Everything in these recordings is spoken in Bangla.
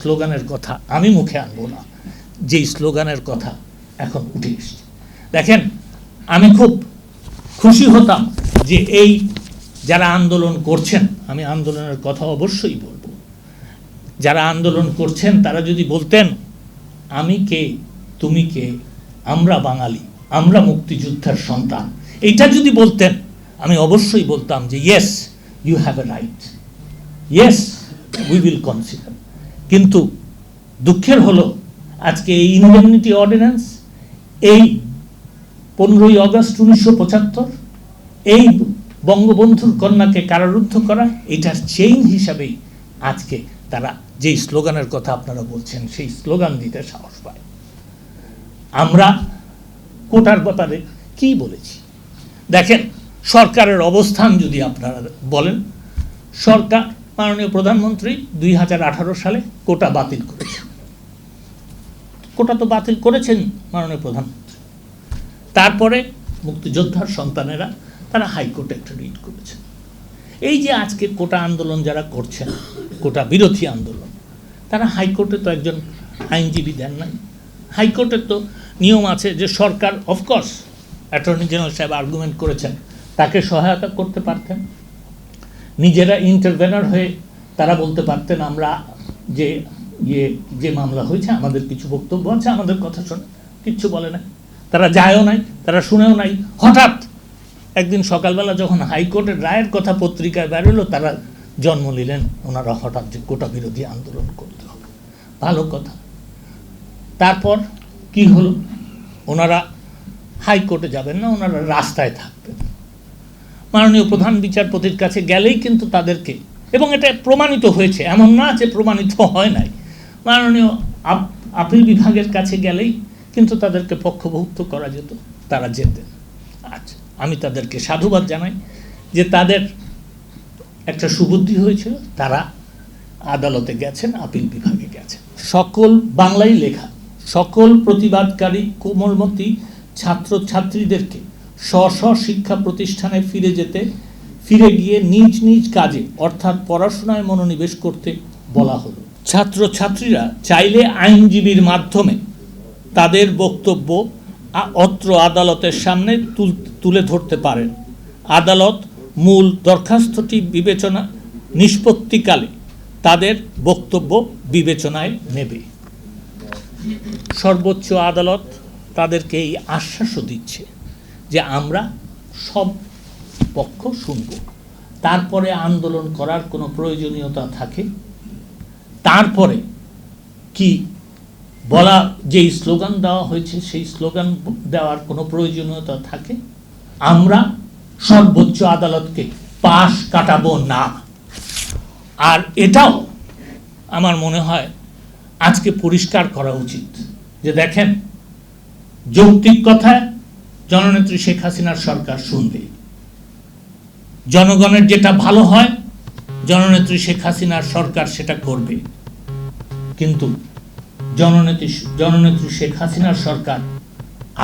স্লোগানের কথা আমি মুখে আনবো না, যেই স্লোগানের কথা এখন উঠে এসেছে। দেখেন, আমি খুব খুশি হতাম যে এই যারা আন্দোলন করছেন, আমি আন্দোলনের কথা অবশ্যই বলবো, যারা আন্দোলন করছেন তারা যদি বলতেন আমি কে, তুমি কে, আমরা বাঙালি, আমরা মুক্তিযোদ্ধার সন্তান, এইটা যদি বলতেন আমি অবশ্যই বলতাম যে yes, you have a right, yes we will consider. কিন্তু দুঃখের হলো আজকে এই ইনডেমনিটি অর্ডিন্যান্স, এই 15ই আগস্ট 1975, এই বঙ্গবন্ধুর কন্যাকে কারারুদ্ধ করা, এটার চেইন হিসাবেই আজকে তারা যেই স্লোগানের কথা আপনারা বলছেন সেই স্লোগান দিতে সাহস পায়। আমরা কোটার ব্যাপারে কি বলেছি দেখেন, সরকারের অবস্থান যদি আপনারা বলেন, সরকার মাননীয় প্রধানমন্ত্রী 2018 সালে কোটা বাতিল করেছেন। কোটা তো বাতিল করেছেন মাননীয় প্রধানমন্ত্রী, তারপরে মুক্তিযোদ্ধার সন্তানেরা তারা হাইকোর্টে একটা রিট করেছেন। এই যে আজকে কোটা আন্দোলন যারা করছেন, কোটা বিরোধী আন্দোলন, তারা হাইকোর্টে তো একজন আইনজীবী দেন নাই। হাইকোর্টের তো নিয়ম আছে যে সরকার, অফকোর্স অ্যাটর্নি জেনারেল সাহেব আর্গুমেন্ট করেছেন, তাকে সহায়তা করতে পারতেন, নিজেরা ইন্টারভেনার হয়ে তারা বলতে পারতেন আমরা যে মামলা হয়েছে আমাদের কিছু বক্তব্য আছে, আমাদের কথা শোনে, কিচ্ছু বলে নাই, তারা যায়ও নাই, তারা শুনেও নাই। হঠাৎ একদিন সকালবেলা যখন হাইকোর্টের রায়ের কথা পত্রিকায় বেরোলো, তারা জন্ম নিলেন ওনারা হঠাৎ যে কোটা বিরোধী আন্দোলন করতে হবে। ভালো কথা। তারপর কি হলো, ওনারা হাইকোর্টে যাবেন না, ওনারা রাস্তায় থাকবেন। মাননীয় প্রধান বিচারপতির কাছে গেলেই কিন্তু তাদেরকে, এবং এটা প্রমাণিত হয়েছে, এমন না যে প্রমাণিত হয় নাই, মাননীয় আপিল বিভাগের কাছে গেলেই কিন্তু তাদেরকে পক্ষভুক্ত করা যেত, তারা যেতেন। আচ্ছা, আমি তাদেরকে সাধুবাদ জানাই যে তাদের একটা সুবুদ্ধি হয়েছিল, তারা আদালতে গেছেন, আপিল বিভাগে গেছেন। সকল বাংলায় লেখা, সকল প্রতিবাদকারী কোমলমতি ছাত্রছাত্রীদেরকে স্ব শিক্ষা প্রতিষ্ঠানে ফিরে গিয়ে নিজ নিজ কাজে অর্থাৎ পড়াশোনায় মনোনিবেশ করতে বলা হলো। ছাত্রছাত্রীরা চাইলে আইনজীবীর মাধ্যমে তাদের বক্তব্য অত্র আদালতের সামনে তুলে ধরতে পারেন। আদালত মূল দরখাস্তটি নিষ্পত্তিকালে তাদের বক্তব্য বিবেচনায় নেবে। সর্বোচ্চ আদালত তাদেরকে এই আশ্বাসও দিচ্ছে যে আমরা সব পক্ষ শুনব, তারপরে আন্দোলন করার কোনো প্রয়োজনীয়তা থাকে, তারপরে কি বলা, যেই স্লোগান দেওয়া হয়েছে সেই স্লোগান দেওয়ার কোনো প্রয়োজনীয়তা থাকে, আমরা সর্বোচ্চ আদালতকে পাশ কাটাবো না। আর এটাও আমার মনে হয় আজকে পরিষ্কার করা উচিত যে দেখেন, যৌক্তিক কথায় জননেত্রী শেখ হাসিনার সরকার শুনবে, জনগণের যেটা ভালো হয় জননেত্রী শেখ হাসিনার সরকার সেটা করবে, কিন্তু জননেত্রী শেখ হাসিনার সরকার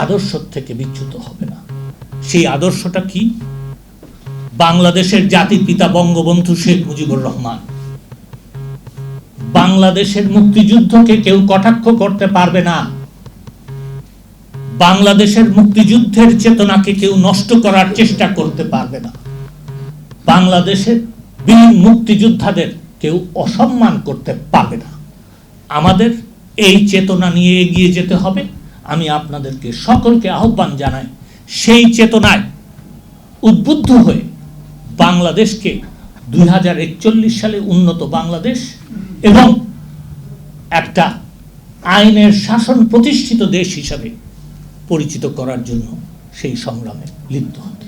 আদর্শ থেকে বিচ্যুত হবে না। সেই আদর্শটা কি? বাংলাদেশের জাতির পিতা বঙ্গবন্ধু শেখ মুজিবুর রহমান, বাংলাদেশের মুক্তিযুদ্ধকে কেউ কটাক্ষ করতে পারবে না, বাংলাদেশের মুক্তিযুদ্ধের চেতনাকে কেউ নষ্ট করার চেষ্টা করতে পারবে না, বাংলাদেশের বীর মুক্তিযোদ্ধাদের কেউ অসম্মান করতে পারবে না। আমাদের এই চেতনা নিয়ে এগিয়ে যেতে হবে। আমি আপনাদেরকে সকলকে আহ্বান জানাই, সেই চেতনায় উদ্বুদ্ধ হয়ে বাংলাদেশকে 2041 সালে উন্নত বাংলাদেশ এবং একটা আইনের শাসন প্রতিষ্ঠিত দেশ হিসাবে পরিচিত করার জন্য সেই সংগ্রামে লিপ্ত হতে।